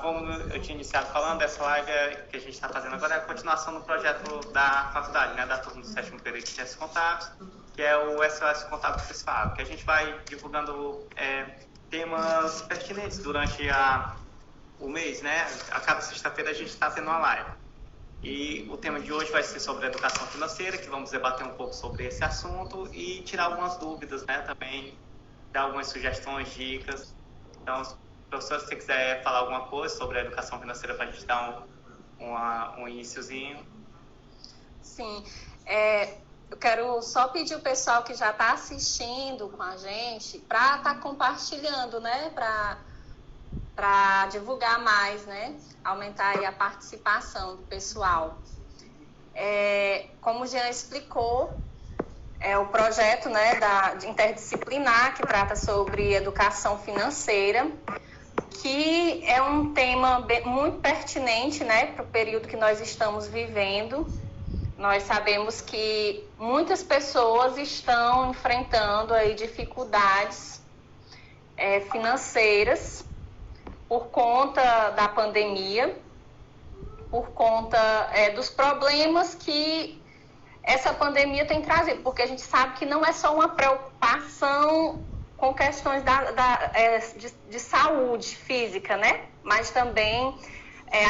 Como eu tinha iniciado falando, essa live que a gente está fazendo agora é a continuação do projeto da faculdade, né, da turma do 7º período de Ciências Contábeis, que é o SOS Contábil Principal, que a gente vai divulgando temas pertinentes durante o mês, né? A cada sexta-feira a gente está tendo uma live. E o tema de hoje vai ser sobre a educação financeira, que vamos debater um pouco sobre esse assunto e tirar algumas dúvidas, né? Também dar algumas sugestões, dicas. Então, professor, se você quiser falar alguma coisa sobre a educação financeira para a gente dar um iniciozinho. Sim, eu quero só pedir o pessoal que já está assistindo com a gente para estar compartilhando, né? Para divulgar mais, né? Aumentar aí a participação do pessoal. Como o Jean explicou, é o projeto, né, interdisciplinar que trata sobre educação financeira, que é um tema muito pertinente, né, para o período que nós estamos vivendo. Nós sabemos que muitas pessoas estão enfrentando aí dificuldades financeiras por conta da pandemia, por conta dos problemas que essa pandemia tem trazido, porque a gente sabe que não é só uma preocupação com questões de saúde física, né? Mas também,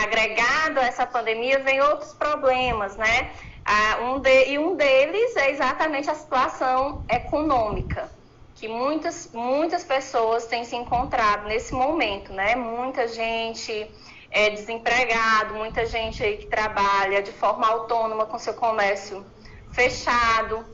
agregado a essa pandemia, vem outros problemas, né? Um deles é exatamente a situação econômica, que muitas pessoas têm se encontrado nesse momento, né? Muita gente desempregado, muita gente aí que trabalha de forma autônoma com seu comércio fechado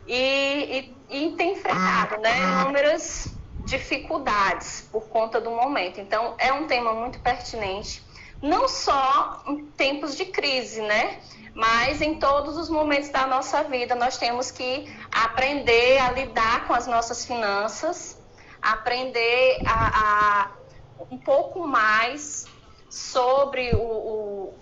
e tem enfrentado, né, inúmeras dificuldades por conta do momento. Então, é um tema muito pertinente, não só em tempos de crise, né, mas em todos os momentos da nossa vida. Nós temos que aprender a lidar com as nossas finanças, aprender um pouco mais sobre o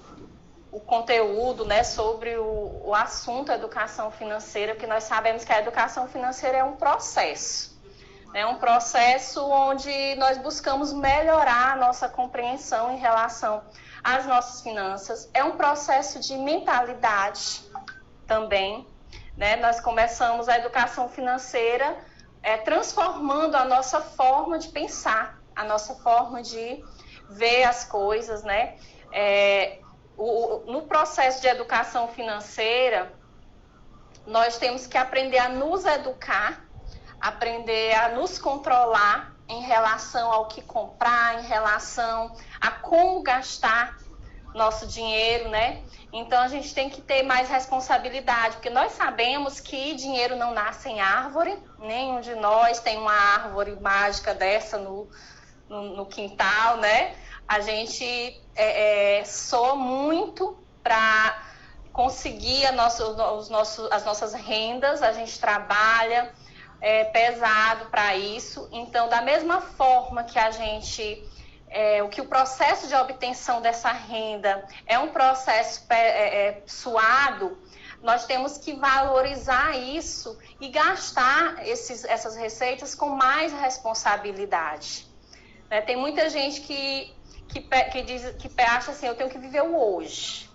conteúdo, né, sobre o assunto educação financeira, porque nós sabemos que a educação financeira é um processo onde nós buscamos melhorar a nossa compreensão em relação às nossas finanças. É um processo de mentalidade também, né? Nós começamos a educação financeira transformando a nossa forma de pensar, a nossa forma de ver as coisas, né? No processo de educação financeira, nós temos que aprender a nos educar, aprender a nos controlar em relação ao que comprar, em relação a como gastar nosso dinheiro, né? Então, a gente tem que ter mais responsabilidade, porque nós sabemos que dinheiro não nasce em árvore, nenhum de nós tem uma árvore mágica dessa no quintal, né? A gente soa muito para conseguir as nossas rendas, a gente trabalha pesado para isso. Então, da mesma forma que o processo de obtenção dessa renda é um processo suado, nós temos que valorizar isso e gastar essas receitas com mais responsabilidade. Tem muita gente que acha assim, eu tenho que viver o hoje.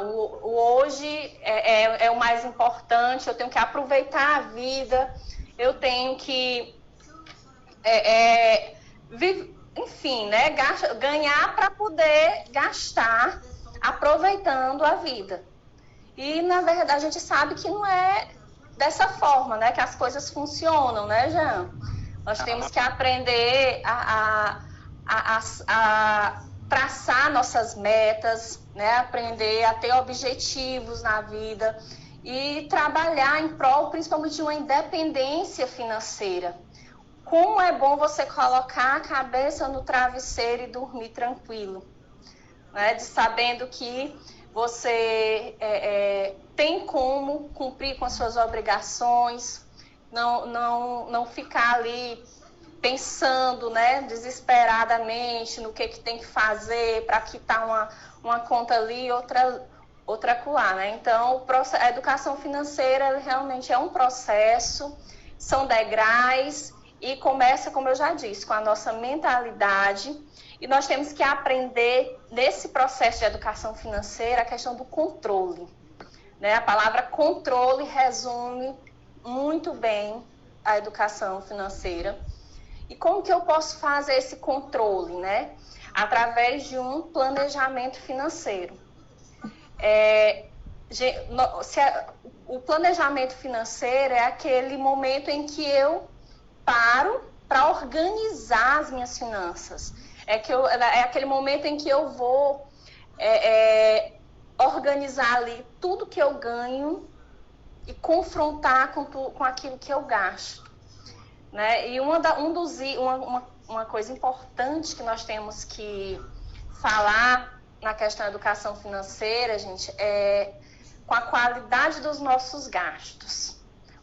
O hoje é o mais importante, eu tenho que aproveitar a vida, eu tenho que enfim, né, ganhar para poder gastar aproveitando a vida. E, na verdade, a gente sabe que não é dessa forma, né, que as coisas funcionam, né, Jean? Nós temos que aprender a traçar nossas metas, né, aprender a ter objetivos na vida e trabalhar em prol, principalmente, de uma independência financeira. Como é bom você colocar a cabeça no travesseiro e dormir tranquilo, né, sabendo que você tem como cumprir com as suas obrigações, não ficar ali pensando, né, desesperadamente no que tem que fazer para quitar uma conta ali e outra acolá, né? Então, a educação financeira realmente é um processo, são degraus e começa, como eu já disse, com a nossa mentalidade E nós temos que aprender, nesse processo de educação financeira, a questão do controle, né? A palavra controle resume muito bem a educação financeira. E como que eu posso fazer esse controle, né? Através de um planejamento financeiro. O planejamento financeiro é aquele momento em que eu paro para organizar as minhas finanças. É aquele momento em que eu vou organizar ali tudo que eu ganho e confrontar com aquilo que eu gasto, né? E uma coisa importante que nós temos que falar na questão da educação financeira, gente, é com a qualidade dos nossos gastos.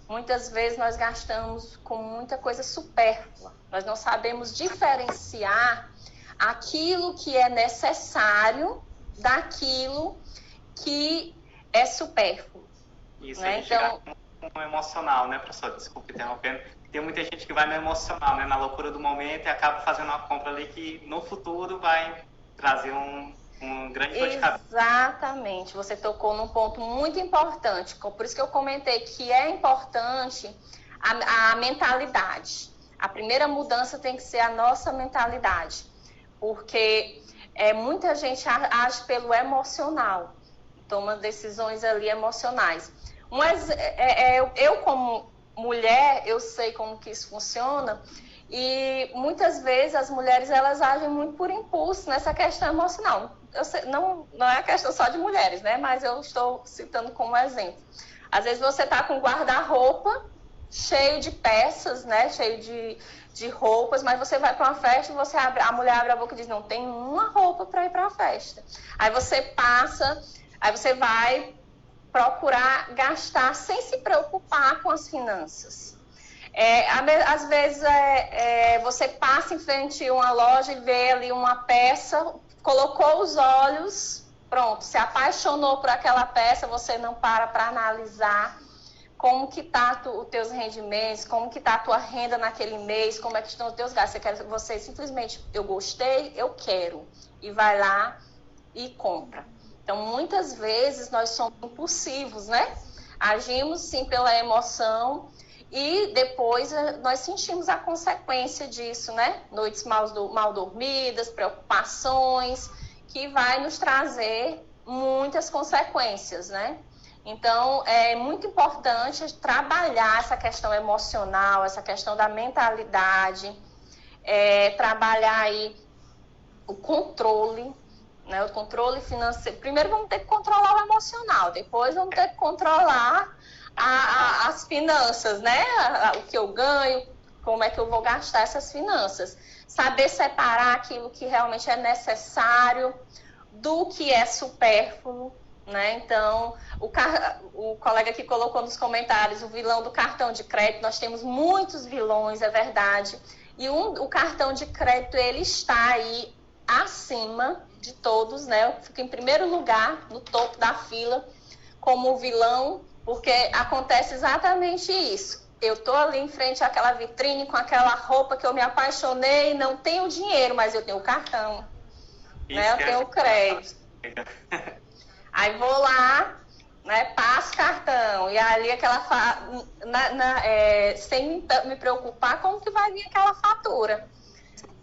Muitas vezes nós gastamos com muita coisa supérflua. Nós não sabemos diferenciar aquilo que é necessário daquilo que é supérfluo. Isso, né? A gente chegar no emocional, né, professor? Desculpe interrompendo. Tem muita gente que vai no emocional, né, na loucura do momento, e acaba fazendo uma compra ali que no futuro vai trazer um grande dor de cabeça. Exatamente, você tocou num ponto muito importante, por isso que eu comentei que é importante a mentalidade. A primeira mudança tem que ser a nossa mentalidade, porque muita gente age pelo emocional, toma decisões ali emocionais. Mas eu como mulher, eu sei como que isso funciona, e muitas vezes as mulheres elas agem muito por impulso nessa questão emocional. Eu sei, não é a questão só de mulheres, né? Mas eu estou citando como exemplo. Às vezes você está com um guarda-roupa cheio de peças, né? Cheio de roupas, mas você vai para uma festa e a mulher abre a boca e diz, não tem uma roupa para ir para a festa. Aí você vai procurar gastar sem se preocupar com as finanças. Às vezes você passa em frente a uma loja e vê ali uma peça, colocou os olhos, pronto, se apaixonou por aquela peça, você não para analisar como que tá os teus rendimentos, como que tá a tua renda naquele mês, como é que estão os teus gastos. Você simplesmente, eu gostei, eu quero, e vai lá e compra. Então, muitas vezes nós somos impulsivos, né? Agimos sim pela emoção e depois nós sentimos a consequência disso, né? Noites mal dormidas, preocupações, que vai nos trazer muitas consequências, né? Então, é muito importante trabalhar essa questão emocional, essa questão da mentalidade, trabalhar aí o controle, né? O controle financeiro. Primeiro vamos ter que controlar o emocional, depois vamos ter que controlar as finanças, né? O que eu ganho, como é que eu vou gastar essas finanças. Saber separar aquilo que realmente é necessário do que é supérfluo, né? Então, o colega que colocou nos comentários o vilão do cartão de crédito, nós temos muitos vilões, é verdade. E o cartão de crédito, ele está aí acima de todos, né? Fica em primeiro lugar, no topo da fila, como vilão, porque acontece exatamente isso. Eu estou ali em frente àquela vitrine com aquela roupa que eu me apaixonei, não tenho dinheiro, mas eu tenho o cartão, né? Eu tenho o crédito. Aí vou lá, né, passo cartão, e ali sem me preocupar como que vai vir aquela fatura.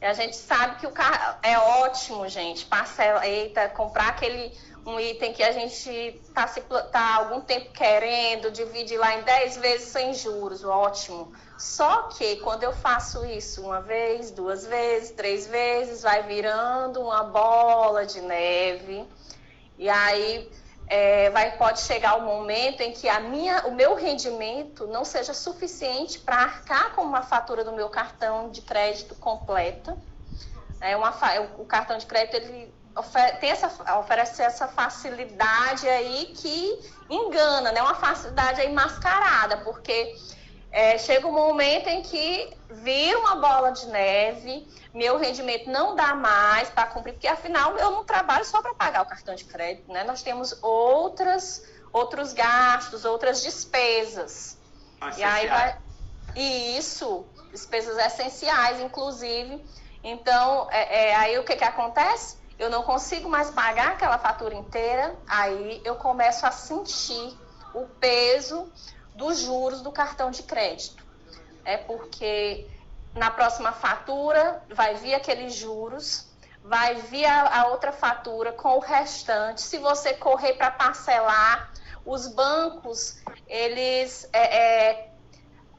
E a gente sabe que o carro é ótimo, gente, comprar um item que a gente tá há algum tempo querendo, dividir lá em 10 vezes sem juros, ótimo. Só que quando eu faço isso uma vez, 2 vezes, 3 vezes, vai virando uma bola de neve. E aí pode chegar o momento em que o meu rendimento não seja suficiente para arcar com uma fatura do meu cartão de crédito completa. O cartão de crédito ele oferece essa facilidade aí que engana, né? Uma facilidade aí mascarada, porque chega um momento em que vira uma bola de neve, meu rendimento não dá mais para cumprir, porque afinal eu não trabalho só para pagar o cartão de crédito, né? Nós temos outros gastos, outras despesas. E aí despesas essenciais, inclusive. Então, aí o que acontece? Eu não consigo mais pagar aquela fatura inteira, aí eu começo a sentir o peso dos juros do cartão de crédito. Porque na próxima fatura vai vir aqueles juros, vai vir a outra fatura com o restante. Se você correr para parcelar, os bancos, eles...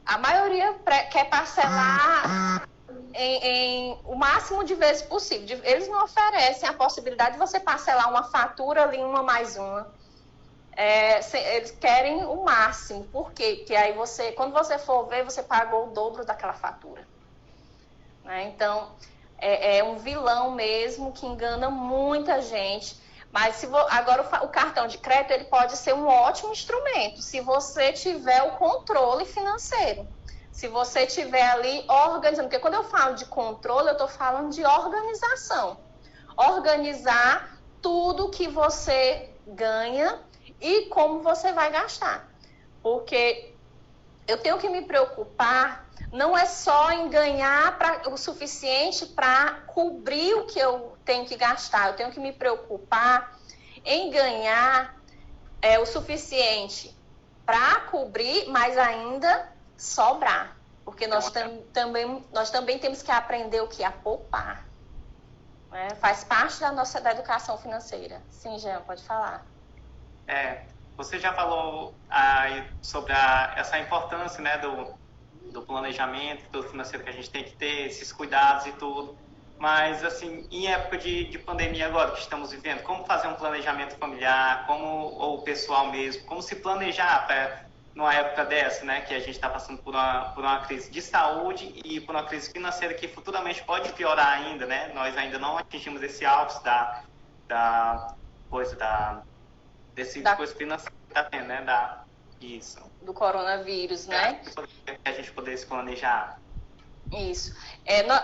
a maioria quer parcelar em o máximo de vezes possível. Eles não oferecem a possibilidade de você parcelar uma fatura ali, uma mais uma. Eles querem o máximo. Por quê? Porque aí quando você for ver, você pagou o dobro daquela fatura. Então, é um vilão mesmo que engana muita gente. Mas agora o cartão de crédito ele pode ser um ótimo instrumento se você tiver o controle financeiro. Se você estiver ali organizando, porque quando eu falo de controle, eu estou falando de organização. Organizar tudo que você ganha e como você vai gastar. Porque eu tenho que me preocupar, não é só em ganhar o suficiente para cobrir o que eu tenho que gastar. Eu tenho que me preocupar em ganhar o suficiente para cobrir, mas ainda sobrar. Porque nós também temos que aprender o que? A poupar. Faz parte da educação financeira. Sim, Jean, pode falar. Você já falou sobre essa importância, né, do planejamento, do financeiro que a gente tem que ter, esses cuidados e tudo. Mas, assim, em época de pandemia agora que estamos vivendo, como fazer um planejamento familiar, ou pessoal mesmo, como se planejar numa época dessa, né, que a gente está passando por uma crise de saúde e por uma crise financeira que futuramente pode piorar ainda, né? Nós ainda não atingimos esse ápice desse coisa financeira que está tendo, né? Isso. Do coronavírus, né? Que a gente poder se planejar. Isso.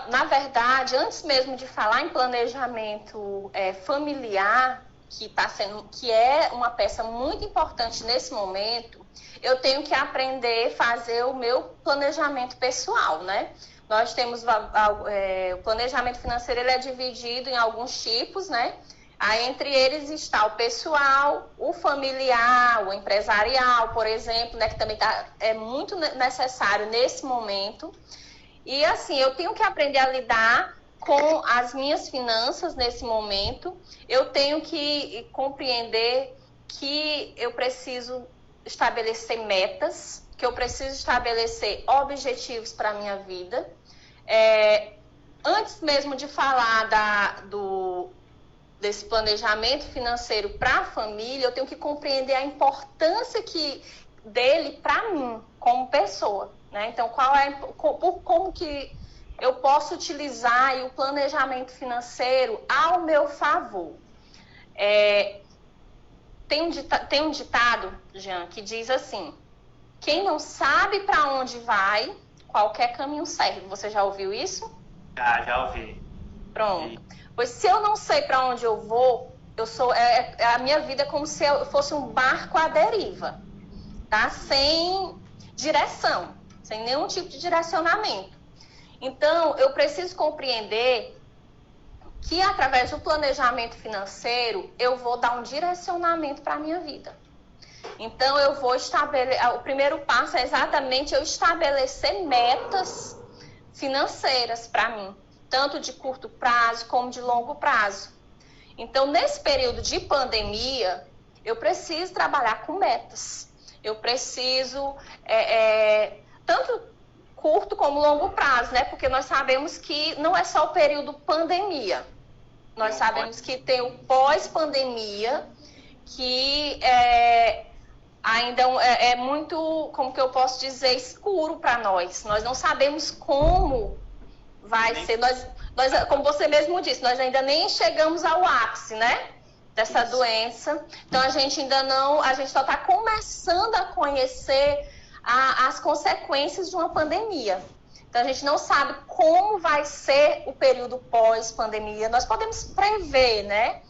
Na verdade, antes mesmo de falar em planejamento familiar, que é uma peça muito importante nesse momento, eu tenho que aprender a fazer o meu planejamento pessoal, né? Nós temos o planejamento financeiro, ele é dividido em alguns tipos, né? Aí, entre eles está o pessoal, o familiar, o empresarial, por exemplo, né? Que também é muito necessário nesse momento. E assim, eu tenho que aprender a lidar com as minhas finanças nesse momento. Eu tenho que compreender que eu preciso estabelecer metas, que eu preciso estabelecer objetivos para a minha vida. Antes mesmo de falar desse planejamento financeiro para a família, eu tenho que compreender a importância dele para mim, como pessoa. Né? Então, como que eu posso utilizar o planejamento financeiro ao meu favor? Tem um ditado, Jean, que diz assim: quem não sabe para onde vai, qualquer caminho serve. Você já ouviu isso? Já ouvi. Pronto. Pois se eu não sei para onde eu vou, a minha vida é como se eu fosse um barco à deriva, tá? Sem direção, sem nenhum tipo de direcionamento. Então, eu preciso compreender que através do planejamento financeiro, eu vou dar um direcionamento para a minha vida. Então, eu vou o primeiro passo é exatamente eu estabelecer metas financeiras para mim, tanto de curto prazo como de longo prazo. Então, nesse período de pandemia, eu preciso trabalhar com metas. Eu preciso, tanto curto como longo prazo, né? Porque nós sabemos que não é só o período pandemia. Nós sabemos que tem o pós-pandemia, que ainda é muito, como que eu posso dizer, escuro para nós. Nós não sabemos como vai ser. Nós, como você mesmo disse, nós ainda nem chegamos ao ápice, né? Dessa doença. Então, a gente só está começando a conhecer as consequências de uma pandemia. Então, a gente não sabe como vai ser o período pós-pandemia. Nós podemos prever, né?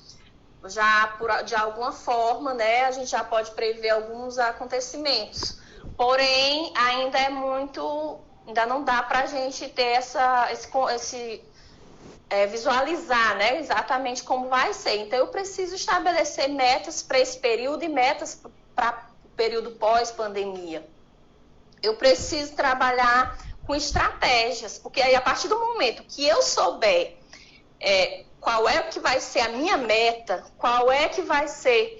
De alguma forma, né? A gente já pode prever alguns acontecimentos. Porém, ainda não dá para a gente ter visualizar, né, exatamente como vai ser. Então, eu preciso estabelecer metas para esse período e metas para o período pós-pandemia. Eu preciso trabalhar com estratégias, porque aí, a partir do momento que eu souber qual é que vai ser a minha meta, qual é que vai ser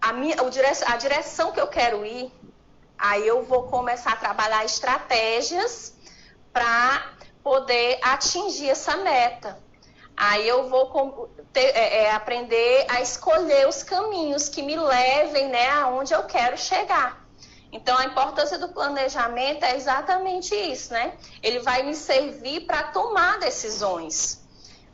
a direção que eu quero ir, aí eu vou começar a trabalhar estratégias para poder atingir essa meta. Aí eu vou aprender a escolher os caminhos que me levem, né, aonde eu quero chegar. Então, a importância do planejamento é exatamente isso, né? Ele vai me servir para tomar decisões.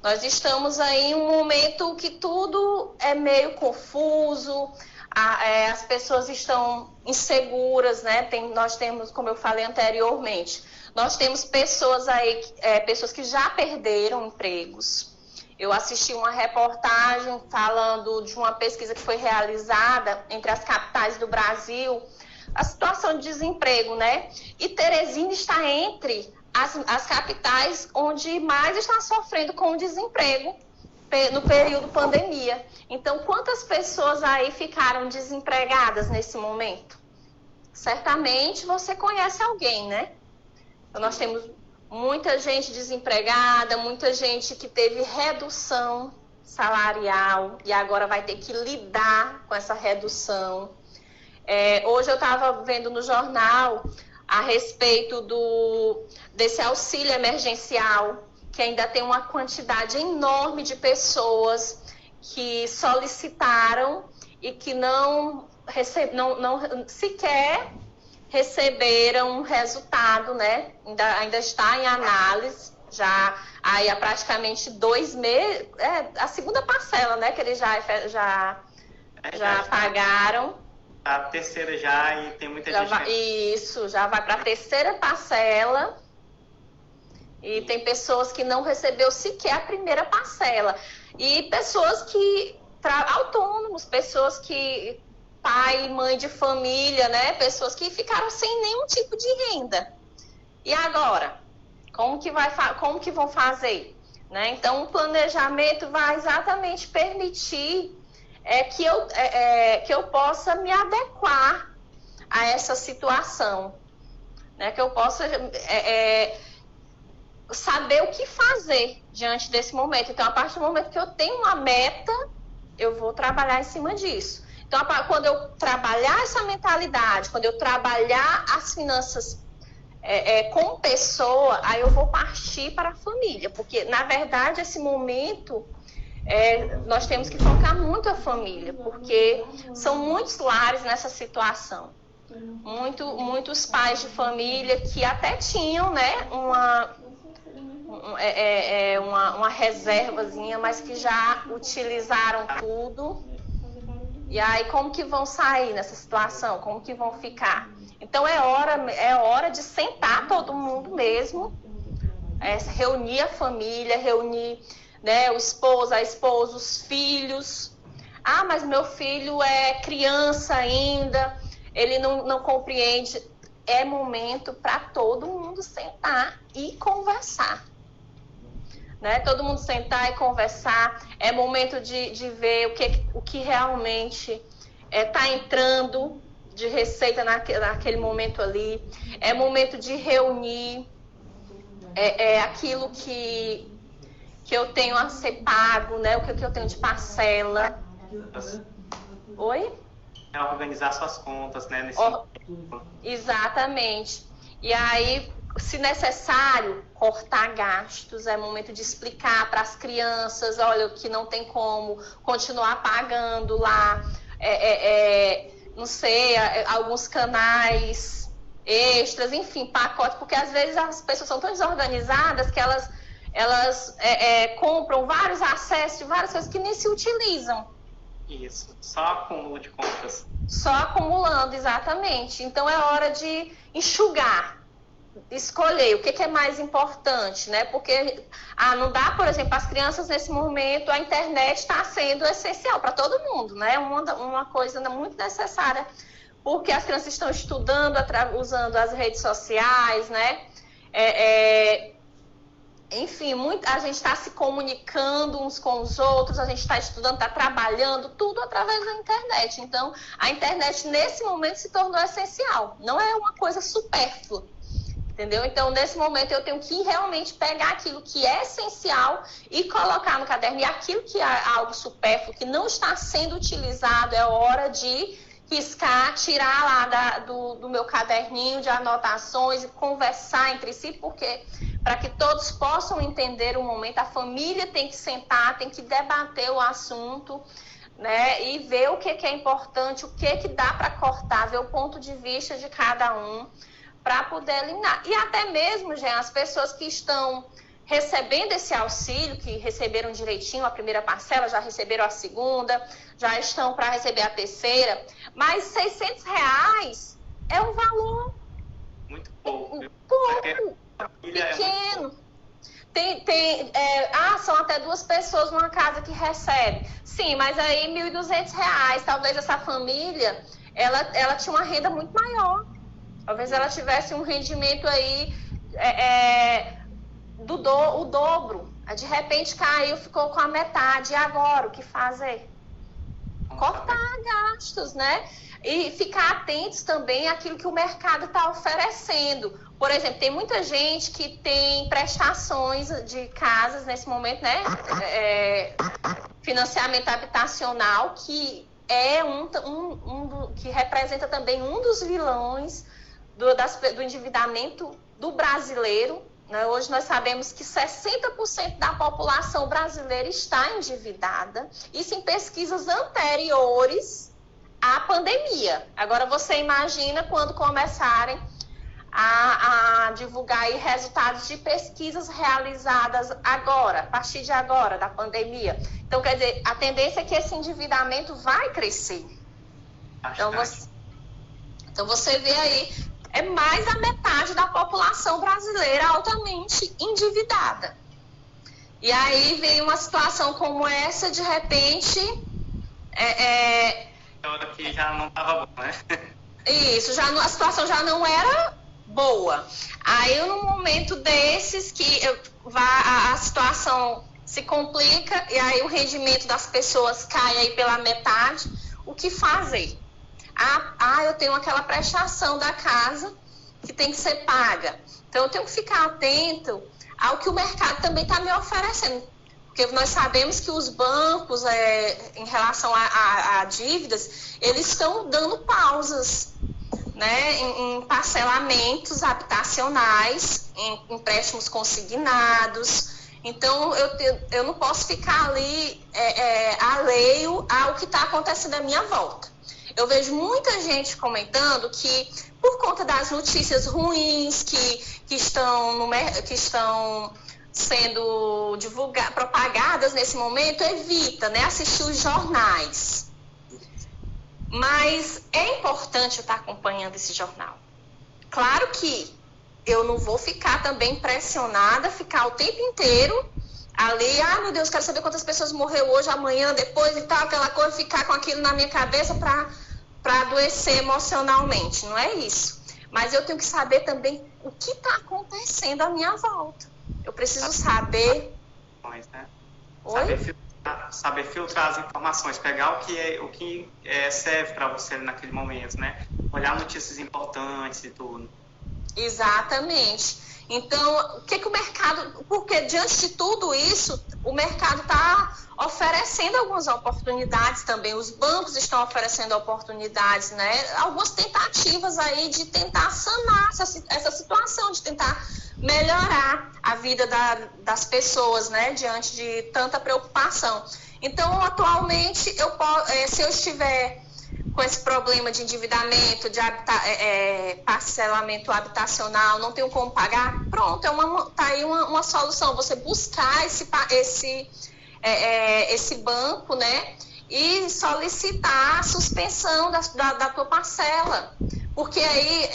Nós estamos aí em um momento que tudo é meio confuso, as pessoas estão inseguras, né? Nós temos, como eu falei anteriormente, nós temos pessoas aí, pessoas que já perderam empregos. Eu assisti uma reportagem falando de uma pesquisa que foi realizada entre as capitais do Brasil, a situação de desemprego, né? E Teresina está entre as capitais onde mais está sofrendo com o desemprego no período pandemia. Então, quantas pessoas aí ficaram desempregadas nesse momento? Certamente você conhece alguém, né? Então, nós temos muita gente desempregada, muita gente que teve redução salarial e agora vai ter que lidar com essa redução. Hoje eu estava vendo no jornal a respeito desse auxílio emergencial, que ainda tem uma quantidade enorme de pessoas que solicitaram e que não sequer receberam um resultado, né? Ainda está em análise, já aí há praticamente 2 meses, a segunda parcela, né? Que eles já pagaram. A terceira já, e tem muita gente... Isso, já vai para a terceira parcela. E tem pessoas que não recebeu sequer a primeira parcela. E pessoas que... autônomos, pessoas que... pai e mãe de família, né? Pessoas que ficaram sem nenhum tipo de renda. E agora? Como que vão fazer? Né? Então, o planejamento vai exatamente permitir que eu possa me adequar a essa situação, né? Que eu possa saber o que fazer diante desse momento. Então, a partir do momento que eu tenho uma meta, eu vou trabalhar em cima disso. Então, quando eu trabalhar essa mentalidade, quando eu trabalhar as finanças com pessoa, aí eu vou partir para a família, porque, na verdade, esse momento... nós temos que focar muito a família, porque são muitos lares nessa situação. Muitos pais de família que até tinham, né, uma reservazinha, mas que já utilizaram tudo. E aí, como que vão sair nessa situação? Como que vão ficar? Então, é hora de sentar todo mundo mesmo, reunir a família, reunir... né, o esposo, a esposa, os filhos. Ah, mas meu filho é criança ainda, ele não compreende. É momento para todo mundo sentar e conversar. Né? Todo mundo sentar e conversar. É momento de ver o que realmente está entrando de receita naquele momento ali. É momento de reunir aquilo que eu tenho a ser pago, né? O que eu tenho de parcela. Oi? Organizar suas contas, né? Exatamente. E aí, se necessário, cortar gastos. É momento de explicar para as crianças, olha, que não tem como continuar pagando lá, não sei, alguns canais extras, enfim, pacotes, porque às vezes as pessoas são tão desorganizadas que elas compram vários acessos de várias coisas que nem se utilizam. Isso, só acúmulo de contas. Só acumulando, exatamente. Então é hora de enxugar, escolher o que é mais importante, né? Porque não dá, por exemplo, as crianças nesse momento, a internet está sendo essencial para todo mundo, né? Uma coisa muito necessária, porque as crianças estão estudando, usando as redes sociais, né? enfim, a gente está se comunicando uns com os outros, a gente está estudando, está trabalhando, tudo através da internet. Então, a internet, nesse momento, se tornou essencial. Não é uma coisa supérflua, entendeu? Então, nesse momento, eu tenho que realmente pegar aquilo que é essencial e colocar no caderno. E aquilo que é algo supérfluo, que não está sendo utilizado, é hora de riscar, tirar lá do meu caderninho de anotações e conversar entre si, porque para que todos possam entender o momento, a família tem que sentar, tem que debater o assunto, né, e ver o que é importante, o que dá para cortar, ver o ponto de vista de cada um, para poder eliminar. E até mesmo, Jean, as pessoas que estão recebendo esse auxílio, que receberam direitinho a primeira parcela, já receberam a segunda, já estão para receber a terceira, mas R$600 é um valor muito pouco. Pequeno. São até 2 pessoas numa casa que recebe. Sim, mas aí R$1.200, talvez essa família, ela tinha uma renda muito maior. Talvez ela tivesse um rendimento aí o dobro. De repente caiu, ficou com a metade. E agora, o que fazer? Cortar gastos, né? E ficar atentos também àquilo que o mercado está oferecendo. Por exemplo, tem muita gente que tem prestações de casas nesse momento, né? Financiamento habitacional, que é que representa também um dos vilões do endividamento do brasileiro. Né? Hoje nós sabemos que 60% da população brasileira está endividada. Isso em pesquisas anteriores à pandemia. Agora você imagina quando começarem a divulgar aí resultados de pesquisas realizadas agora, a partir de agora, da pandemia. Então, quer dizer, a tendência é que esse endividamento vai crescer. Então você vê aí, é mais da metade da população brasileira altamente endividada. E aí vem uma situação como essa, de repente... que já não estava bom, né? Isso, a situação já não era boa. Aí, num momento desses, a situação se complica e aí o rendimento das pessoas cai aí pela metade, o que fazer? Eu tenho aquela prestação da casa que tem que ser paga. Então, eu tenho que ficar atento ao que o mercado também está me oferecendo. Porque nós sabemos que os bancos, em relação a dívidas, eles estão dando pausas, né, em parcelamentos habitacionais, em empréstimos consignados. Então, eu não posso ficar ali alheio ao que está acontecendo à minha volta. Eu vejo muita gente comentando que, por conta das notícias ruins que estão sendo propagadas nesse momento, evita, né, assistir os jornais. Mas é importante eu estar acompanhando esse jornal. Claro que eu não vou ficar também pressionada, ficar o tempo inteiro ali, meu Deus, quero saber quantas pessoas morreram hoje, amanhã, depois e tal, aquela coisa, ficar com aquilo na minha cabeça para adoecer emocionalmente. Não é isso. Mas eu tenho que saber também o que está acontecendo à minha volta. Eu preciso saber... Saber filtrar as informações, pegar o que serve para você naquele momento, né? Olhar notícias importantes e tudo. Exatamente. Então, o que o mercado... Porque diante de tudo isso, o mercado está oferecendo algumas oportunidades também. Os bancos estão oferecendo oportunidades, né? Algumas tentativas aí de tentar sanar essa situação, de tentar melhorar a vida das pessoas, né, diante de tanta preocupação. Então, atualmente, se eu estiver com esse problema de endividamento, de parcelamento habitacional, não tenho como pagar, pronto, tá aí uma solução, você buscar esse banco, né, e solicitar a suspensão da tua parcela, porque aí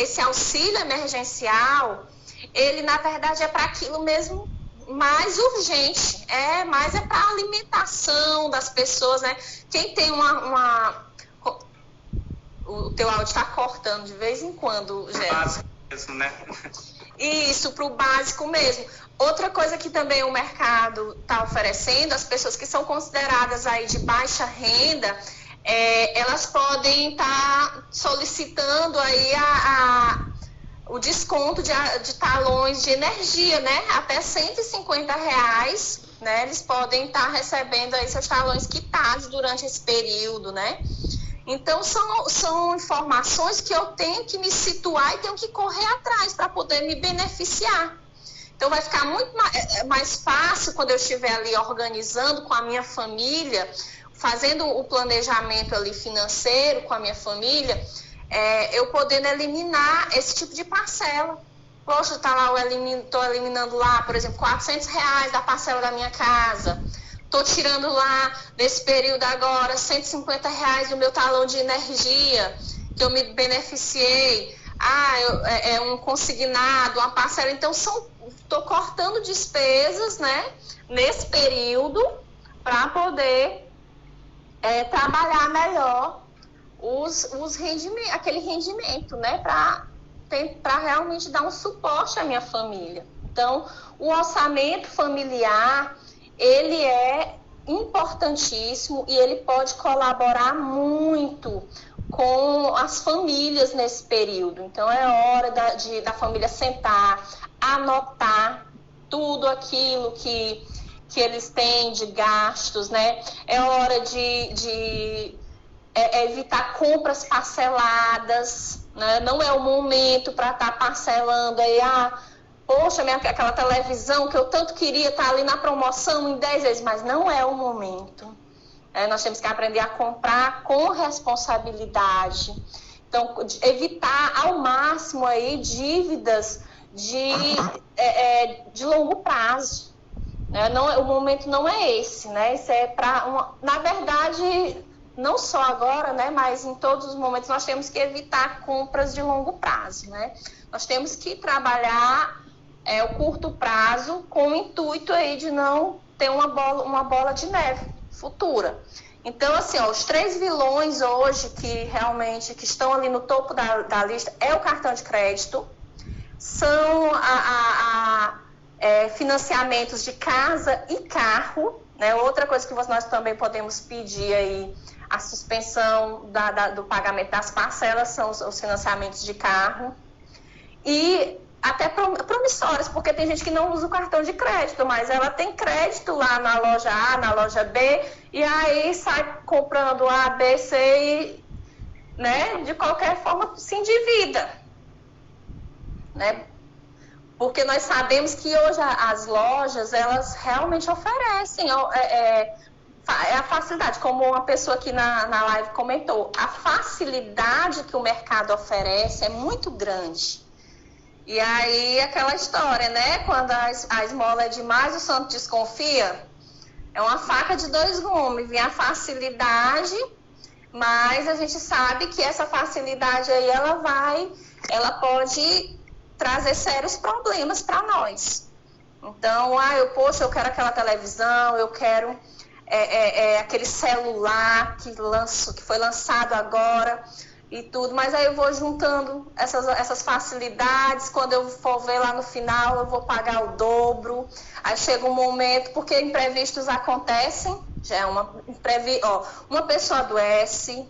esse auxílio emergencial, ele, na verdade, é para aquilo mesmo mais urgente, mas é para a alimentação das pessoas, né? Quem tem o teu áudio está cortando de vez em quando, Gé. Isso, né? Isso, para o básico mesmo. Outra coisa que também o mercado está oferecendo, as pessoas que são consideradas aí de baixa renda, elas podem estar solicitando aí o desconto de talões de energia, né? Até R$150, né? Eles podem estar recebendo aí seus talões quitados durante esse período, né? Então, são informações que eu tenho que me situar e tenho que correr atrás para poder me beneficiar. Então, vai ficar muito mais fácil quando eu estiver ali organizando com a minha família, fazendo o planejamento ali financeiro com a minha família, eu podendo eliminar esse tipo de parcela. Poxa, tá lá, estou eliminando lá, por exemplo, R$400 da parcela da minha casa. Estou tirando lá, nesse período agora, R$150 do meu talão de energia, que eu me beneficiei. É um consignado, uma parcela. Então, estou cortando despesas, né, nesse período, para poder trabalhar melhor aquele rendimento, né, para realmente dar um suporte à minha família. Então, o orçamento familiar, ele é importantíssimo e ele pode colaborar muito com as famílias nesse período. Então, é hora da família sentar, anotar tudo aquilo que eles têm de gastos, né? É hora de evitar compras parceladas, né? Não é o momento para estar parcelando aí, poxa, aquela televisão que eu tanto queria estar ali na promoção em 10 vezes, mas não é o momento. Nós temos que aprender a comprar com responsabilidade. Então, evitar ao máximo aí dívidas de longo prazo. O momento não é esse, né? Isso é na verdade, não só agora, né? Mas em todos os momentos nós temos que evitar compras de longo prazo, né? Nós temos que trabalhar o curto prazo com o intuito aí de não ter uma bola de neve futura. Então, assim, os 3 vilões hoje que estão ali no topo da lista é o cartão de crédito, são financiamentos de casa e carro, né? Outra coisa que nós também podemos pedir aí, a suspensão do pagamento das parcelas são os financiamentos de carro. E até promissórias, porque tem gente que não usa o cartão de crédito, mas ela tem crédito lá na loja A, na loja B, e aí sai comprando A, B, C e, né, de qualquer forma se endivida, né? Porque nós sabemos que hoje as lojas, elas realmente oferecem a facilidade, como uma pessoa aqui na live comentou, a facilidade que o mercado oferece é muito grande. E aí, aquela história, né? Quando a esmola é demais, o santo desconfia. É uma faca de 2 gumes. Vem a facilidade, mas a gente sabe que essa facilidade aí, ela pode trazer sérios problemas para nós. Então, eu quero aquela televisão, eu quero aquele celular que foi lançado agora e tudo, mas aí eu vou juntando essas facilidades, quando eu for ver lá no final, eu vou pagar o dobro, aí chega um momento, porque imprevistos acontecem, já é uma pessoa adoece,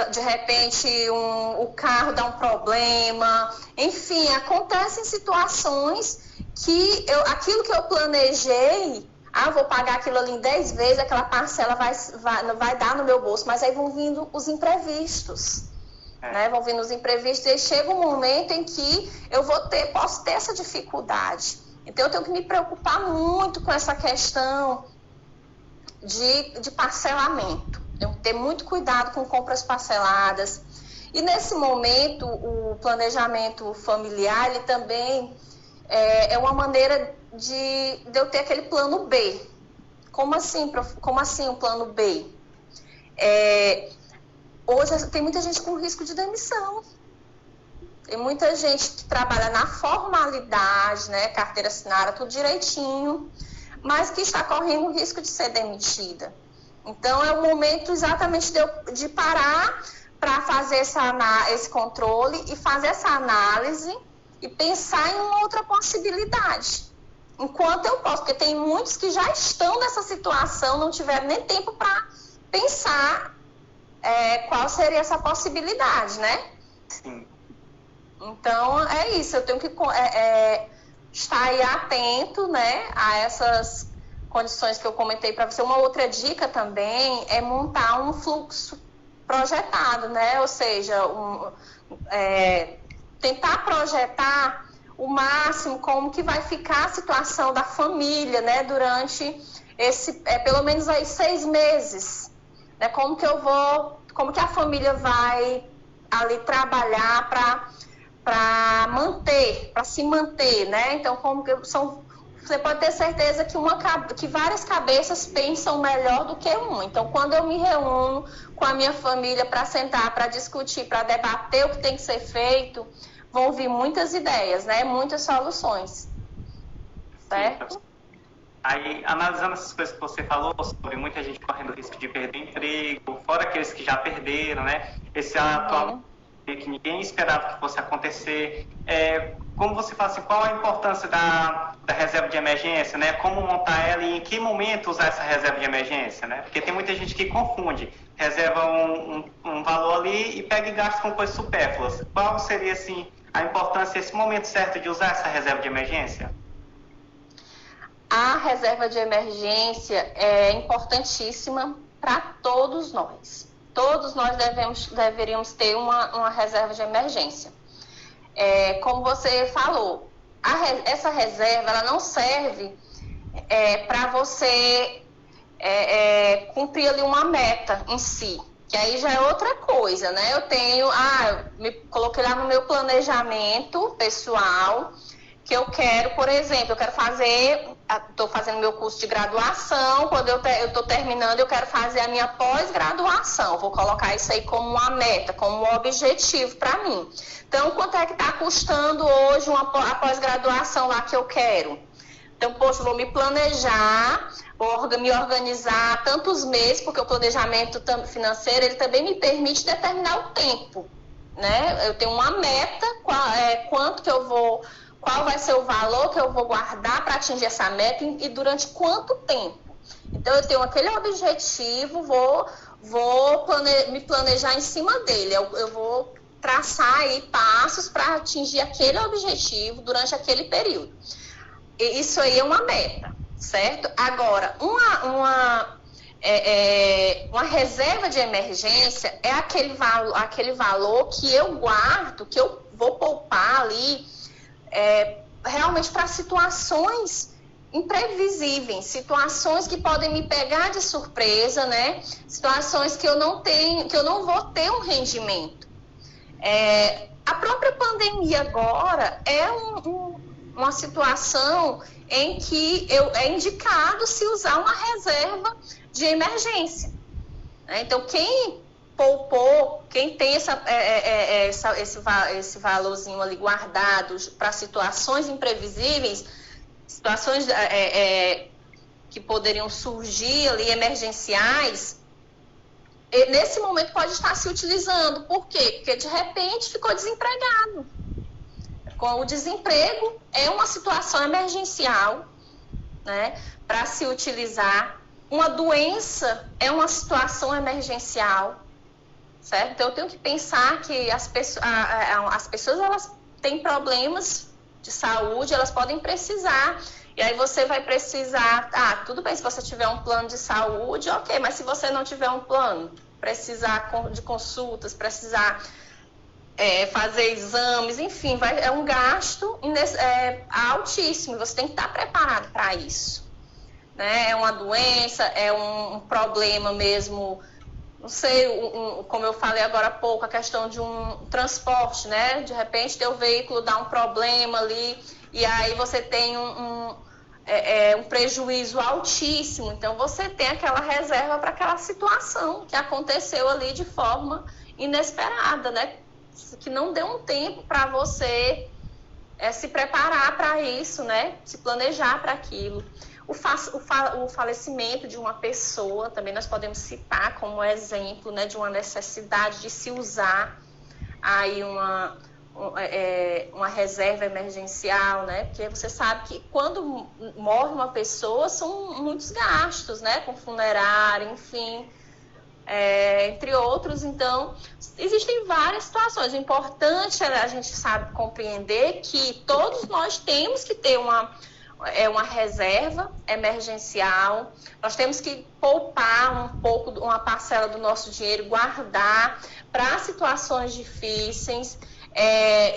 de repente o carro dá um problema, enfim, acontecem situações que aquilo que eu planejei, vou pagar aquilo ali em 10 vezes, aquela parcela vai dar no meu bolso, mas aí vão vindo os imprevistos, né? Vão vindo os imprevistos e chega um momento em que eu posso ter essa dificuldade. Então eu tenho que me preocupar muito com essa questão de parcelamento. Eu tenho que ter muito cuidado com compras parceladas. E nesse momento, o planejamento familiar, ele também é uma maneira de eu ter aquele plano B. Como assim um plano B? Hoje tem muita gente com risco de demissão. Tem muita gente que trabalha na formalidade, né, carteira assinada, tudo direitinho, mas que está correndo o risco de ser demitida. Então, é o momento exatamente de parar para fazer esse controle e fazer essa análise e pensar em uma outra possibilidade. Enquanto eu posso, porque tem muitos que já estão nessa situação, não tiveram nem tempo para pensar qual seria essa possibilidade, né? Sim. Então, é isso, eu tenho que estar aí atento, né, a essas condições que eu comentei para você. Uma outra dica também é montar um fluxo projetado, né? Ou seja, tentar projetar o máximo como que vai ficar a situação da família, né? Durante pelo menos aí 6 meses, né? Como que a família vai ali trabalhar para se manter, né? Então, você pode ter certeza que várias cabeças pensam melhor do que uma. Então, quando eu me reúno com a minha família para sentar, para discutir, para debater o que tem que ser feito, vão vir muitas ideias, né? Muitas soluções. Certo? Aí, analisando essas coisas que você falou, sobre muita gente correndo risco de perder emprego, fora aqueles que já perderam, né? Esse atual que ninguém esperava que fosse acontecer. Como você fala assim, qual a importância da reserva de emergência, né? Como montar ela e em que momento usar essa reserva de emergência, né? Porque tem muita gente que confunde, reserva um valor ali e pega e gasta com coisas supérfluas. Qual seria, assim, a importância, esse momento certo de usar essa reserva de emergência? A reserva de emergência é importantíssima para todos nós. Todos nós deveríamos ter uma reserva de emergência. Como você falou, essa reserva ela não serve para você cumprir ali uma meta em si, que aí já é outra coisa, né? Eu me coloquei lá no meu planejamento pessoal, que eu quero, por exemplo, estou fazendo meu curso de graduação, quando eu estou terminando, eu quero fazer a minha pós-graduação, vou colocar isso aí como uma meta, como um objetivo para mim. Então, quanto é que está custando hoje a pós-graduação lá que eu quero? Então, poxa, vou me planejar, vou me organizar tantos meses, porque o planejamento financeiro, ele também me permite determinar o tempo, né? Eu tenho uma meta, qual vai ser o valor que eu vou guardar para atingir essa meta e durante quanto tempo. Então, eu tenho aquele objetivo, vou me planejar em cima dele. Eu vou traçar aí passos para atingir aquele objetivo durante aquele período. E isso aí é uma meta, certo? Agora, uma reserva de emergência é aquele valor que eu guardo, que eu vou poupar ali, realmente para situações imprevisíveis, situações que podem me pegar de surpresa, né? Situações que eu não vou ter um rendimento. A própria pandemia agora é uma situação em que é indicado se usar uma reserva de emergência. Então, quem poupou, quem tem esse valorzinho ali guardado para situações imprevisíveis, situações que poderiam surgir ali, emergenciais, nesse momento pode estar se utilizando. Por quê? Porque de repente ficou desempregado. Com o desemprego é uma situação emergencial, né, para se utilizar. Uma doença é uma situação emergencial, certo? Então, eu tenho que pensar que as pessoas elas têm problemas de saúde, elas podem precisar. E aí você vai precisar... tudo bem se você tiver um plano de saúde, ok, mas se você não tiver um plano, precisar de consultas, precisar fazer exames, enfim, é um gasto altíssimo. Você tem que estar preparado para isso, né? É uma doença, é um problema mesmo... Não sei, como eu falei agora há pouco, a questão de um transporte, né? De repente, teu veículo dá um problema ali e aí você tem um prejuízo altíssimo. Então, você tem aquela reserva para aquela situação que aconteceu ali de forma inesperada, né? Que não deu um tempo para você se preparar para isso, né? Se planejar para aquilo. O falecimento de uma pessoa, também nós podemos citar como exemplo, né, de uma necessidade de se usar aí uma reserva emergencial, né? Porque você sabe que quando morre uma pessoa são muitos gastos, né? Com funerária, enfim, entre outros. Então, existem várias situações. O importante é a gente sabe compreender que todos nós temos que ter uma reserva emergencial, nós temos que poupar um pouco, uma parcela do nosso dinheiro, guardar para situações difíceis.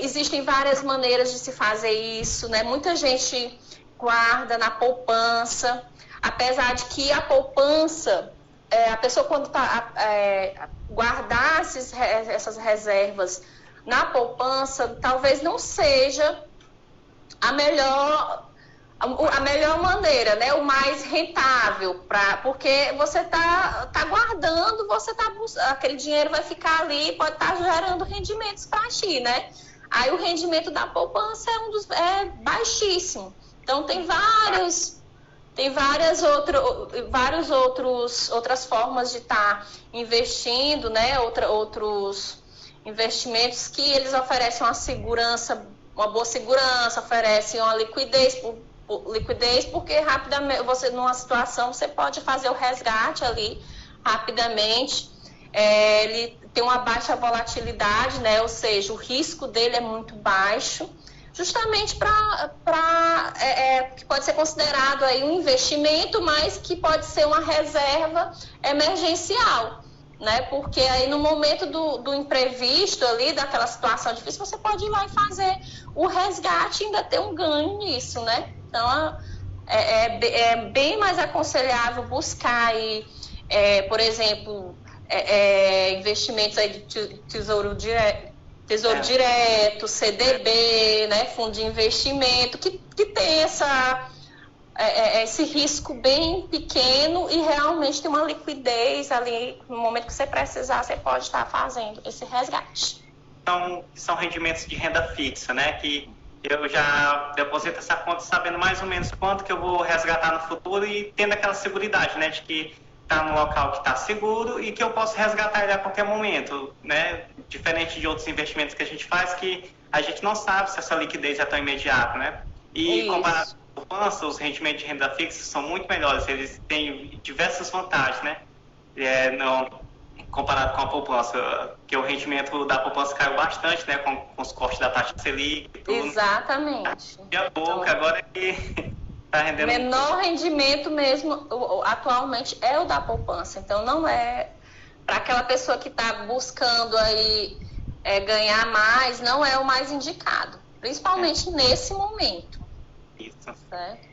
Existem várias maneiras de se fazer isso, né? Muita gente guarda na poupança, apesar de que a poupança, a pessoa quando guardar essas reservas na poupança, talvez não seja a melhor maneira, né? O mais rentável, porque você tá guardando, aquele dinheiro vai ficar ali, pode estar gerando rendimentos para ti, né? Aí o rendimento da poupança é baixíssimo. Então tem outras formas de estar investindo, né? Outros investimentos que eles oferecem uma boa segurança, oferecem uma liquidez, porque rapidamente, numa situação, você pode fazer o resgate ali rapidamente. Ele tem uma baixa volatilidade, né? Ou seja, o risco dele é muito baixo, justamente que pode ser considerado aí um investimento, mas que pode ser uma reserva emergencial, né? Porque aí no momento do imprevisto ali, daquela situação difícil, você pode ir lá e fazer o resgate e ainda ter um ganho nisso, né? Então, é bem mais aconselhável buscar aí, por exemplo, investimentos aí de tesouro direto, CDB, né? Fundo de investimento, que tem esse risco bem pequeno e realmente tem uma liquidez ali, no momento que você precisar, você pode estar fazendo esse resgate. Então, são rendimentos de renda fixa, né? Que eu já deposito essa conta sabendo mais ou menos quanto que eu vou resgatar no futuro e tendo aquela seguridade, né? De que está no local que está seguro e que eu posso resgatar ele a qualquer momento, né? Diferente de outros investimentos que a gente faz, que a gente não sabe se essa liquidez é tão imediata, né? E comparado com a poupança, os rendimentos de renda fixa são muito melhores, eles têm diversas vantagens, né? Comparado com a poupança, que o rendimento da poupança caiu bastante, né? Com os cortes da taxa Selic e tudo. Exatamente. Agora que está rendendo... O menor rendimento mesmo, atualmente, é o da poupança. Então, não é... Para aquela pessoa que está buscando aí ganhar mais, não é o mais indicado. Principalmente nesse momento. Isso. Certo?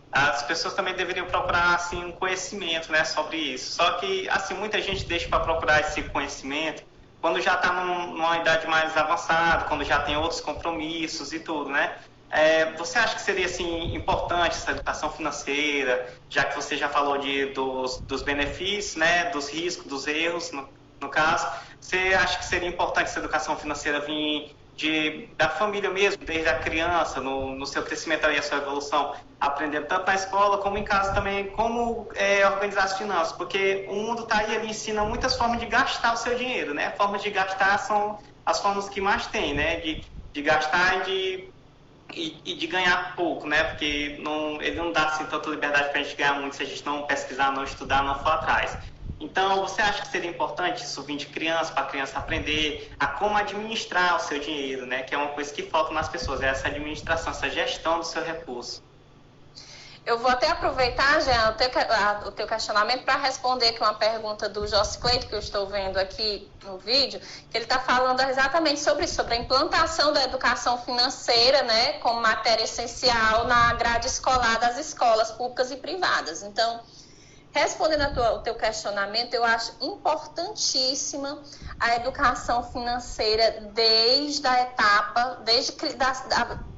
As pessoas também deveriam procurar assim um conhecimento, né, sobre isso. Só que assim muita gente deixa para procurar esse conhecimento quando já está numa idade mais avançada, quando já tem outros compromissos e tudo, né? Você acha que seria assim importante essa educação financeira, já que você já falou dos benefícios, né, dos riscos, dos erros, no caso? Você acha que seria importante essa educação financeira vir da família mesmo, desde a criança, no seu crescimento e a sua evolução, aprendendo tanto na escola como em casa também, como organizar as finanças, porque o mundo está aí, ele ensina muitas formas de gastar o seu dinheiro, né? Formas de gastar são as formas que mais tem, né? De gastar e de ganhar pouco, né? Porque ele não dá assim tanta liberdade para a gente ganhar muito se a gente não pesquisar, não estudar, não for atrás. Então, você acha que seria importante isso vir de criança, para a criança aprender a como administrar o seu dinheiro, né? Que é uma coisa que falta nas pessoas, essa administração, essa gestão do seu recurso. Eu vou até aproveitar, Jean, o teu questionamento para responder aqui uma pergunta do José Cleito, que eu estou vendo aqui no vídeo, que ele está falando exatamente sobre isso, sobre a implantação da educação financeira, né, como matéria essencial na grade escolar das escolas públicas e privadas. Então, respondendo ao teu questionamento, eu acho importantíssima a educação financeira desde a etapa,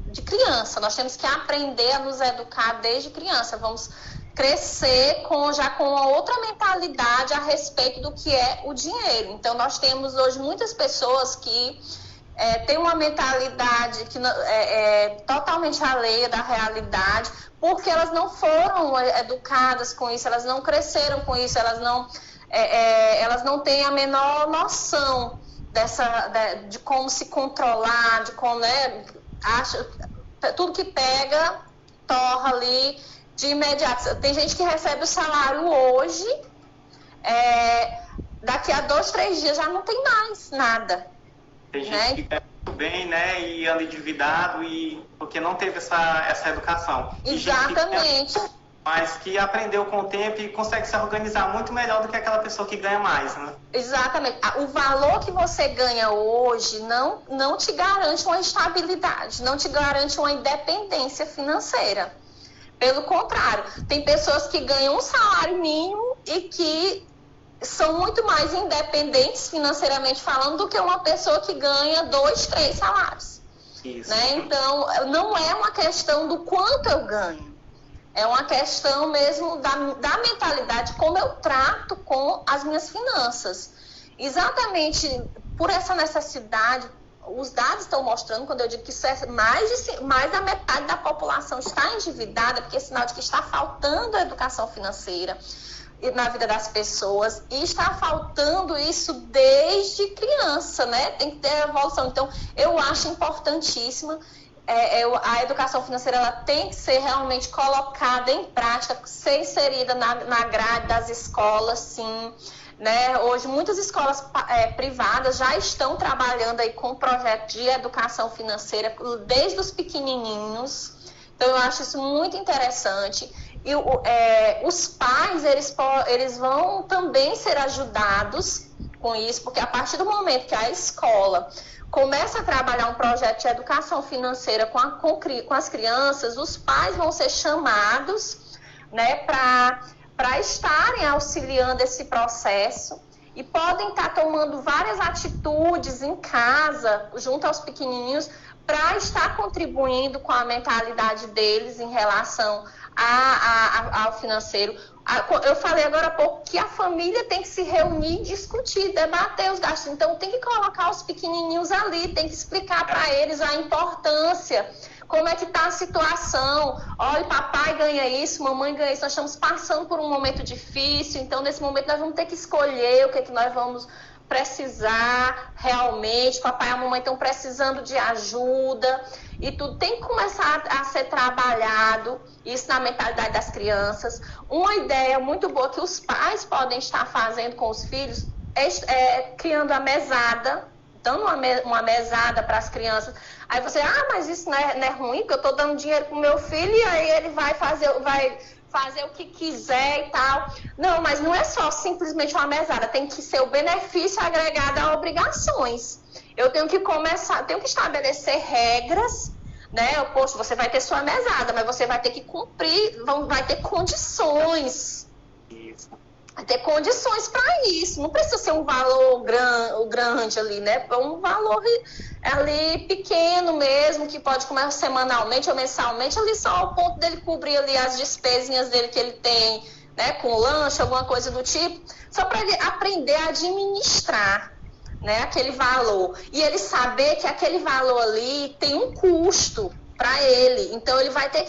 de criança. Nós temos que aprender a nos educar desde criança. Vamos crescer já com uma outra mentalidade a respeito do que é o dinheiro. Então, nós temos hoje muitas pessoas que têm uma mentalidade que é totalmente alheia da realidade, porque elas não foram educadas com isso, elas não cresceram com isso, elas não têm a menor noção de como se controlar, de como, né, tudo que pega, torra ali de imediato. Tem gente que recebe o salário hoje, daqui a 2, 3 dias já não tem mais nada. Tem gente que ganha muito bem, né, e anda endividado porque não teve essa educação. Exatamente. Mas que aprendeu com o tempo e consegue se organizar muito melhor do que aquela pessoa que ganha mais, né? Exatamente. O valor que você ganha hoje não te garante uma estabilidade, não te garante uma independência financeira. Pelo contrário, tem pessoas que ganham um salário mínimo e que são muito mais independentes financeiramente falando do que uma pessoa que ganha 2, 3 salários. Isso. Né? Então, não é uma questão do quanto eu ganho. É uma questão mesmo da mentalidade, como eu trato com as minhas finanças. Exatamente por essa necessidade, os dados estão mostrando, quando eu digo que isso é mais da metade da população está endividada, porque é sinal de que está faltando a educação financeira na vida das pessoas, e está faltando isso desde criança, né? Tem que ter evolução. Então, eu acho importantíssima. A educação financeira ela tem que ser realmente colocada em prática, ser inserida na grade das escolas, sim. Né? Hoje, muitas escolas privadas já estão trabalhando aí com projetos de educação financeira desde os pequenininhos. Então, eu acho isso muito interessante. E os pais, eles vão também ser ajudados com isso, porque a partir do momento que a escola começa a trabalhar um projeto de educação financeira com as crianças, os pais vão ser chamados, né, para estarem auxiliando esse processo e podem estar tomando várias atitudes em casa, junto aos pequenininhos, para estar contribuindo com a mentalidade deles em relação ao financeiro. Eu falei agora há pouco que a família tem que se reunir, discutir, debater os gastos. Então, tem que colocar os pequenininhos ali, tem que explicar para eles a importância, como é que está a situação. Olha, papai ganha isso, mamãe ganha isso. Nós estamos passando por um momento difícil, então, nesse momento, nós vamos ter que escolher o que é que nós vamos precisar realmente. Papai e a mamãe estão precisando de ajuda. E tudo tem que começar a ser trabalhado, isso na mentalidade das crianças. Uma ideia muito boa que os pais podem estar fazendo com os filhos é criando a mesada, dando uma mesada para as crianças. Aí você, mas isso não é ruim, porque eu estou dando dinheiro para o meu filho e aí ele vai fazer o que quiser e tal. Não, mas não é só simplesmente uma mesada, tem que ser o benefício agregado a obrigações. Eu tenho que estabelecer regras, né? Poxa, você vai ter sua mesada, mas você vai ter que cumprir, vai ter condições. Isso. Vai ter condições para isso. Não precisa ser um valor grande ali, né? Um valor ali pequeno mesmo, que pode começar semanalmente ou mensalmente, ali só ao ponto dele cobrir ali as despesinhas dele que ele tem, né? Com lanche, alguma coisa do tipo, só para ele aprender a administrar, né, aquele valor, e ele saber que aquele valor ali tem um custo para ele. Então ele vai ter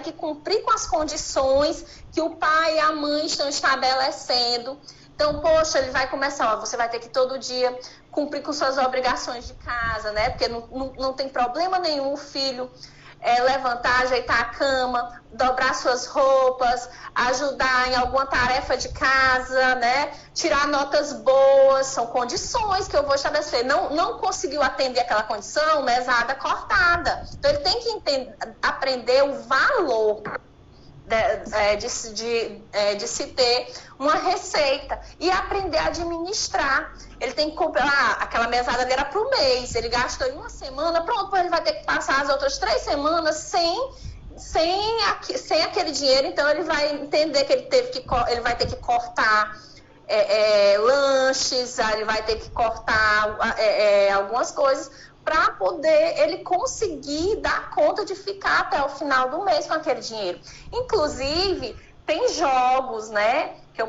que cumprir com as condições que o pai e a mãe estão estabelecendo. Então, poxa, ele vai começar, você vai ter que todo dia cumprir com suas obrigações de casa, né? Porque não tem problema nenhum o filho levantar, ajeitar a cama, dobrar suas roupas, ajudar em alguma tarefa de casa, né? Tirar notas boas, são condições que eu vou estabelecer. Não conseguiu atender aquela condição, mesada cortada. Então, ele tem que aprender o valor de se ter uma receita e aprender a administrar. Ele tem que comprar, aquela mesada dele era para o mês, ele gastou em uma semana, pronto, ele vai ter que passar as outras 3 semanas sem aquele dinheiro. Então ele vai entender que ele vai ter que cortar lanches, ele vai ter que cortar algumas coisas para poder ele conseguir dar conta de ficar até o final do mês com aquele dinheiro. Inclusive, tem jogos, né, que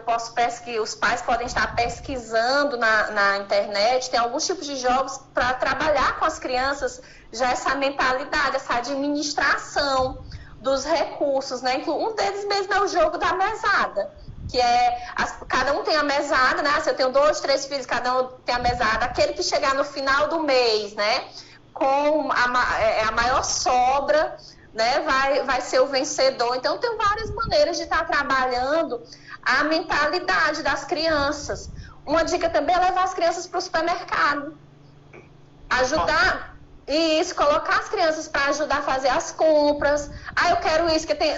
os pais podem estar pesquisando na internet, tem alguns tipos de jogos para trabalhar com as crianças já essa mentalidade, essa administração dos recursos, né? Um deles mesmo é o jogo da mesada. que é, cada um tem a mesada, né? Se eu tenho 2, 3 filhos, cada um tem a mesada. Aquele que chegar no final do mês, né, com a maior sobra, né, vai ser o vencedor. Então, tem várias maneiras de estar trabalhando a mentalidade das crianças. Uma dica também é levar as crianças para o supermercado. Ajudar... Isso, colocar as crianças para ajudar a fazer as compras. Eu quero isso, que tem.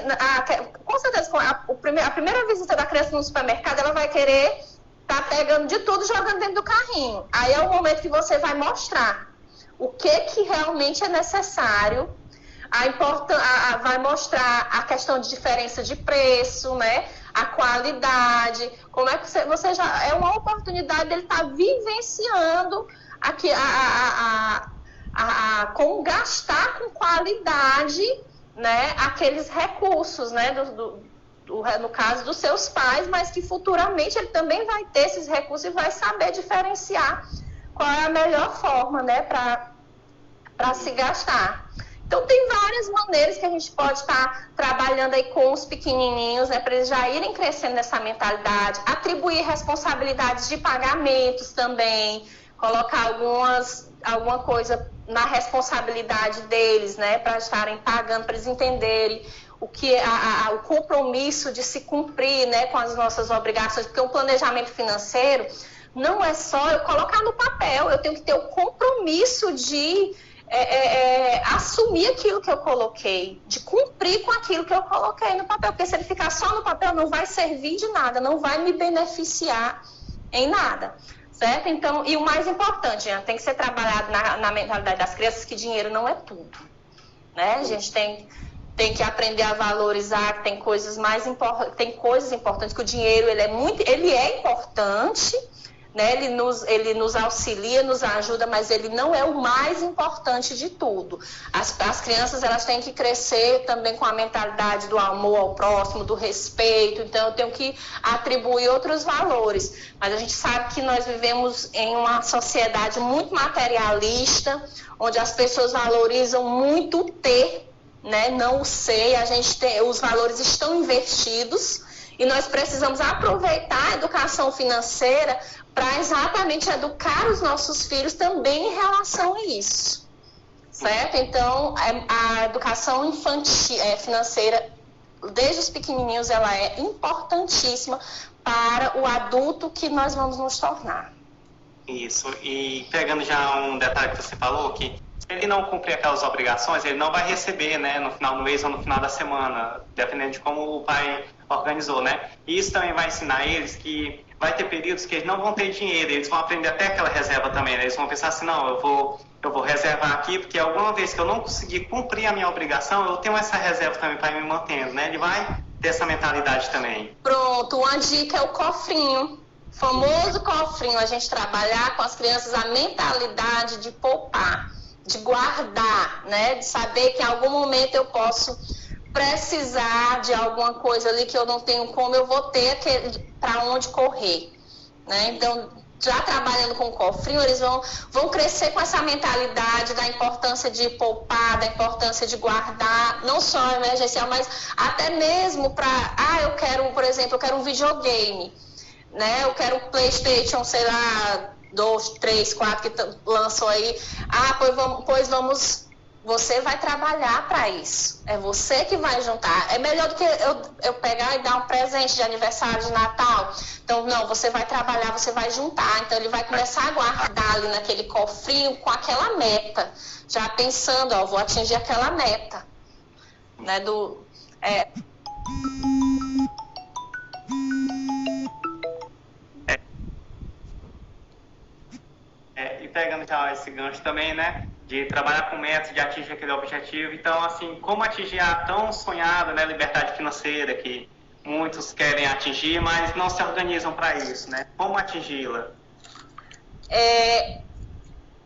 Com certeza, a primeira visita da criança no supermercado, ela vai querer estar pegando de tudo e jogando dentro do carrinho. Aí é o momento que você vai mostrar o que realmente é necessário. Vai mostrar a questão de diferença de preço, né? A qualidade. Como é que você já. É uma oportunidade dele estar vivenciando aqui como gastar com qualidade, né, aqueles recursos, né, no caso dos seus pais, mas que futuramente ele também vai ter esses recursos e vai saber diferenciar qual é a melhor forma, né, para se gastar. Então, tem várias maneiras que a gente pode estar trabalhando aí com os pequenininhos, né, para eles já irem crescendo nessa mentalidade, atribuir responsabilidades de pagamentos também, colocar alguma coisa na responsabilidade deles, né, para estarem pagando, para eles entenderem o que o compromisso de se cumprir, né, com as nossas obrigações, porque o planejamento financeiro não é só eu colocar no papel, eu tenho que ter o compromisso de assumir aquilo que eu coloquei, de cumprir com aquilo que eu coloquei no papel, porque se ele ficar só no papel não vai servir de nada, não vai me beneficiar em nada. Certo? Então, e o mais importante, tem que ser trabalhado na mentalidade das crianças que dinheiro não é tudo, né? A gente tem que aprender a valorizar, que tem coisas importantes, que o dinheiro ele é importante, né? Ele nos auxilia, nos ajuda, mas ele não é o mais importante de tudo. As crianças, elas têm que crescer também com a mentalidade do amor ao próximo, do respeito. Então, eu tenho que atribuir outros valores. Mas a gente sabe que nós vivemos em uma sociedade muito materialista, onde as pessoas valorizam muito o ter, né? Não o ser. Os valores estão invertidos e nós precisamos aproveitar a educação financeira para exatamente educar os nossos filhos também em relação a isso, certo? Então, a educação infantil, financeira, desde os pequenininhos, ela é importantíssima para o adulto que nós vamos nos tornar. Isso, e pegando já um detalhe que você falou, que se ele não cumprir aquelas obrigações, ele não vai receber, né, no final do mês ou no final da semana, dependendo de como o pai organizou, né? E isso também vai ensinar eles que vai ter períodos que eles não vão ter dinheiro, eles vão aprender até aquela reserva também, né? Eles vão pensar assim, não, eu vou reservar aqui, porque alguma vez que eu não conseguir cumprir a minha obrigação, eu tenho essa reserva também para me mantendo, né? Ele vai ter essa mentalidade também. Pronto, uma dica é o cofrinho, famoso cofrinho, a gente trabalhar com as crianças a mentalidade de poupar, de guardar, né? De saber que em algum momento eu posso precisar de alguma coisa ali que eu não tenho como, eu vou ter para onde correr, né? Então, já trabalhando com o cofrinho, eles vão crescer com essa mentalidade da importância de poupar, da importância de guardar, não só emergencial, mas até mesmo para, eu quero, por exemplo, eu quero um videogame, né? Eu quero um PlayStation, sei lá, 2, 3, 4 que lançou aí. Pois vamos. Você vai trabalhar para isso. É você que vai juntar. É melhor do que eu pegar e dar um presente de aniversário, de Natal. Então, não, você vai trabalhar, você vai juntar. Então, ele vai começar a guardar ali naquele cofrinho com aquela meta. Já pensando, vou atingir aquela meta. Né, E pegando já esse gancho também, né? De trabalhar com metas, de atingir aquele objetivo. Então, assim, como atingir a tão sonhada, né, liberdade financeira que muitos querem atingir, mas não se organizam para isso, né? Como atingi-la?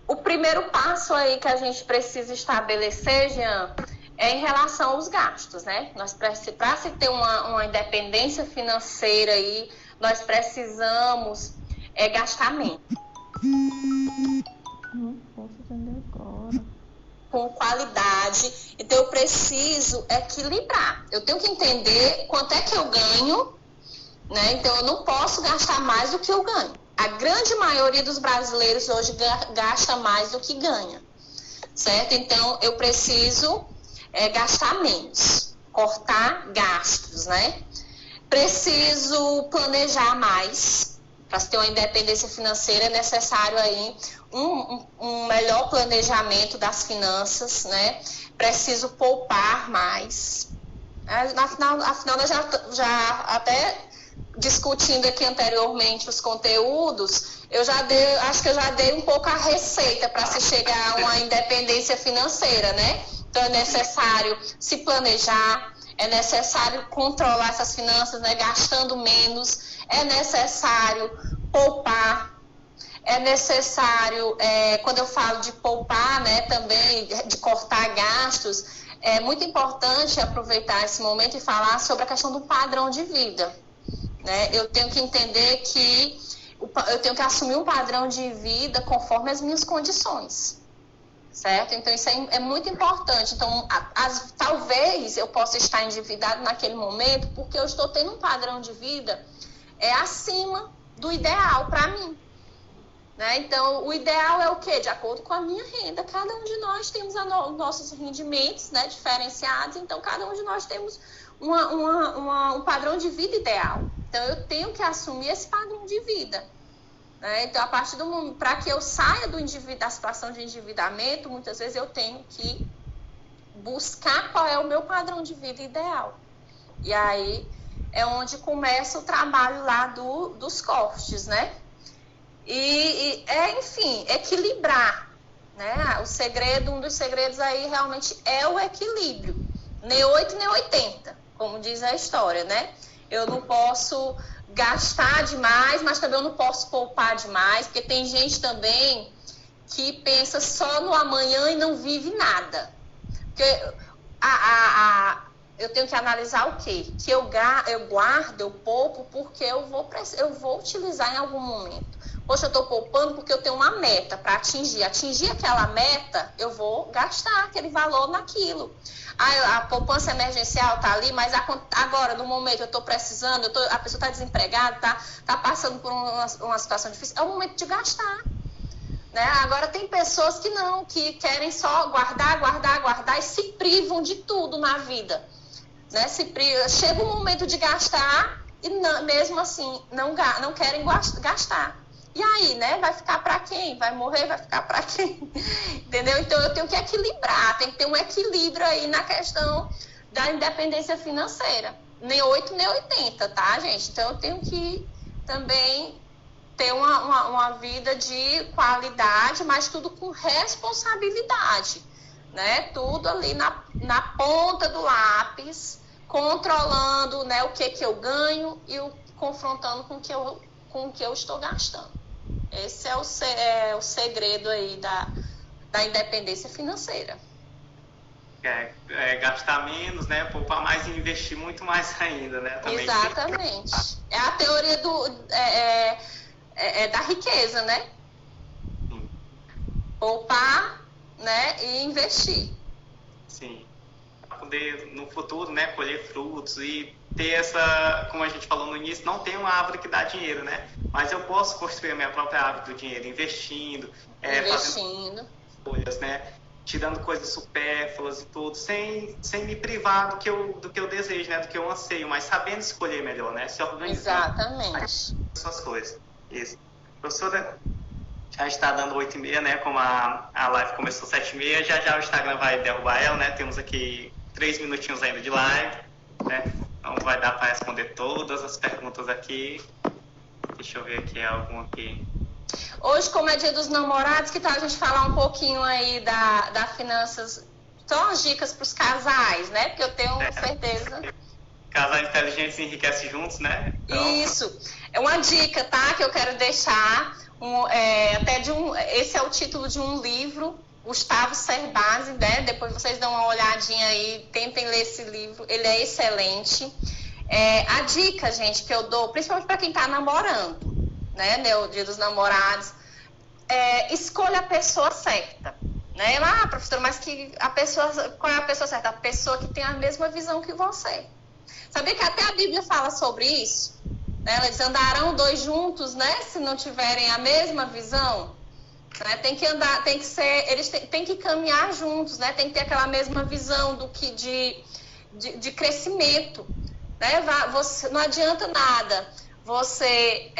O primeiro passo aí que a gente precisa estabelecer, Jean, é em relação aos gastos, né? Para se ter uma independência financeira aí, nós precisamos gastar menos. Não posso entender agora. Com qualidade. Então, eu preciso equilibrar. Eu tenho que entender quanto é que eu ganho, né? Então, eu não posso gastar mais do que eu ganho. A grande maioria dos brasileiros hoje gasta mais do que ganha, certo? Então, eu preciso gastar menos, cortar gastos, né? Preciso planejar mais. Para ter uma independência financeira é necessário aí um melhor planejamento das finanças, né? Preciso poupar mais. Afinal nós já até discutindo aqui anteriormente os conteúdos, acho que eu já dei um pouco a receita para se chegar a uma independência financeira, né? Então é necessário se planejar, é necessário controlar essas finanças, né? Gastando menos, é necessário poupar, é necessário, quando eu falo de poupar, né, também de cortar gastos, é muito importante aproveitar esse momento e falar sobre a questão do padrão de vida, né? Eu tenho que entender que eu tenho que assumir um padrão de vida conforme as minhas condições, certo? Então, isso é muito importante. Então, talvez eu possa estar endividado naquele momento porque eu estou tendo um padrão de vida acima do ideal para mim, né? Então, o ideal é o quê? De acordo com a minha renda. Cada um de nós temos nossos rendimentos, né, diferenciados. Então, cada um de nós temos um padrão de vida ideal. Então, eu tenho que assumir esse padrão de vida, né? Então, a partir do momento, para que eu saia da situação de endividamento, muitas vezes eu tenho que buscar qual é o meu padrão de vida ideal. E aí é onde começa o trabalho lá dos cortes, né? Enfim, equilibrar, né? Um dos segredos aí realmente é o equilíbrio. Nem 8 nem 80, como diz a história, né? Eu não posso gastar demais, mas também eu não posso poupar demais, porque tem gente também que pensa só no amanhã e não vive nada. Porque eu tenho que analisar o quê? Que eu guardo, eu poupo, porque eu vou utilizar em algum momento. Poxa, eu estou poupando porque eu tenho uma meta para atingir. Atingir aquela meta, eu vou gastar aquele valor naquilo. A poupança emergencial está ali, mas agora, no momento, eu estou precisando, a pessoa está desempregada, tá passando por uma situação difícil, é o momento de gastar, né? Agora, tem pessoas que não, que querem só guardar e se privam de tudo na vida, né? Chega o momento de gastar e mesmo assim não querem gastar. E aí, né? Vai ficar para quem? Vai morrer, vai ficar para quem? Entendeu? Então, eu tenho que equilibrar, tem que ter um equilíbrio aí na questão da independência financeira. Nem 8, nem 80, tá, gente? Então, eu tenho que também ter uma vida de qualidade, mas tudo com responsabilidade, né? Tudo ali na ponta do lápis, controlando, né, o que eu ganho e confrontando com o que eu estou gastando. Esse é o segredo aí da independência financeira. Gastar menos, né? Poupar mais e investir muito mais ainda, né? Também. Exatamente. É a teoria da riqueza, né? Sim. Poupar, né? E investir. Sim. Para poder, no futuro, né? Colher frutos e ter como a gente falou no início, não tem uma árvore que dá dinheiro, né? Mas eu posso construir a minha própria árvore do dinheiro, investindo. Fazendo escolhas, né? Tirando coisas supérfluas e tudo, sem me privar do que eu desejo, né? Do que eu anseio, mas sabendo escolher melhor, né? Se organizando. Exatamente. Essas coisas. Isso. Professora, já está dando 8h30, né? Como a live começou 7h30, já o Instagram vai derrubar ela, né? Temos aqui 3 minutinhos ainda de live, né? Não vai dar para responder todas as perguntas aqui. Deixa eu ver aqui alguma aqui. Hoje, como é dia dos namorados, que tal a gente falar um pouquinho aí da finanças? Só as dicas para os casais, né? Porque eu tenho certeza. Casais inteligentes enriquecem juntos, né? Então... Isso. É uma dica, tá? Que eu quero deixar. Esse é o título de um livro, Gustavo Cerbasi, né? Depois vocês dão uma olhadinha aí, tentem ler esse livro. Ele é excelente. A dica, gente, que eu dou, principalmente para quem está namorando, né, o dia dos namorados, escolha a pessoa certa, né? Professora, mas qual é a pessoa certa? A pessoa que tem a mesma visão que você. Sabia que até a Bíblia fala sobre isso? né? Eles andarão dois juntos, né? Se não tiverem a mesma visão, né? Tem que andar, tem que ser, eles têm que caminhar juntos, né? Tem que ter aquela mesma visão do que de crescimento, né? Não adianta nada você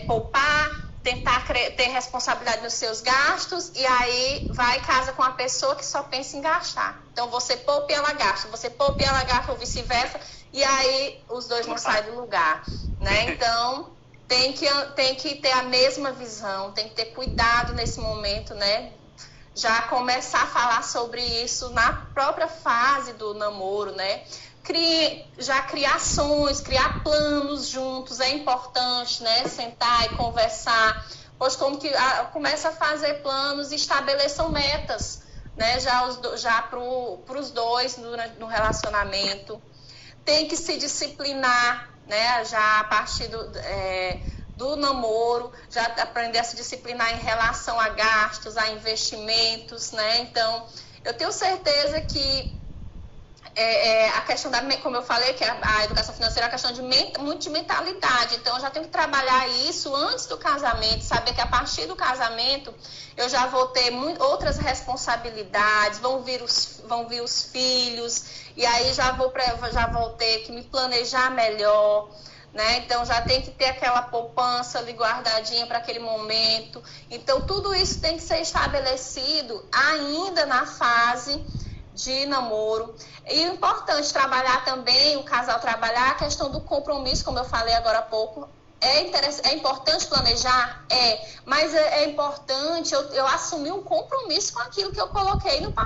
poupar, tentar ter responsabilidade nos seus gastos e aí vai e casa com uma pessoa que só pensa em gastar. Então você poupa e ela gasta, você poupa e ela gasta ou vice-versa, e aí os dois não saem do lugar, né? Então tem que ter a mesma visão, tem que ter cuidado nesse momento, né? Já começar a falar sobre isso na própria fase do namoro, né? Criar ações, criar planos juntos, é importante, né? Sentar e conversar. Pois como que começa a fazer planos e estabeleçam metas, né? Já para os dois no relacionamento. Tem que se disciplinar, né? Já a partir do namoro, já aprender a se disciplinar em relação a gastos, a investimentos, né? Então, eu tenho certeza que a questão como eu falei, que a educação financeira é uma questão muito de mentalidade. Então, eu já tenho que trabalhar isso antes do casamento, saber que a partir do casamento eu já vou ter outras responsabilidades, vão vir os filhos, e aí já vou ter que me planejar melhor, né? Então, já tem que ter aquela poupança ali guardadinha para aquele momento. Então, tudo isso tem que ser estabelecido ainda na fase de namoro. E o importante trabalhar também, o casal trabalhar a questão do compromisso, como eu falei agora há pouco. É importante planejar? Mas é importante eu assumir um compromisso com aquilo que eu coloquei no papel.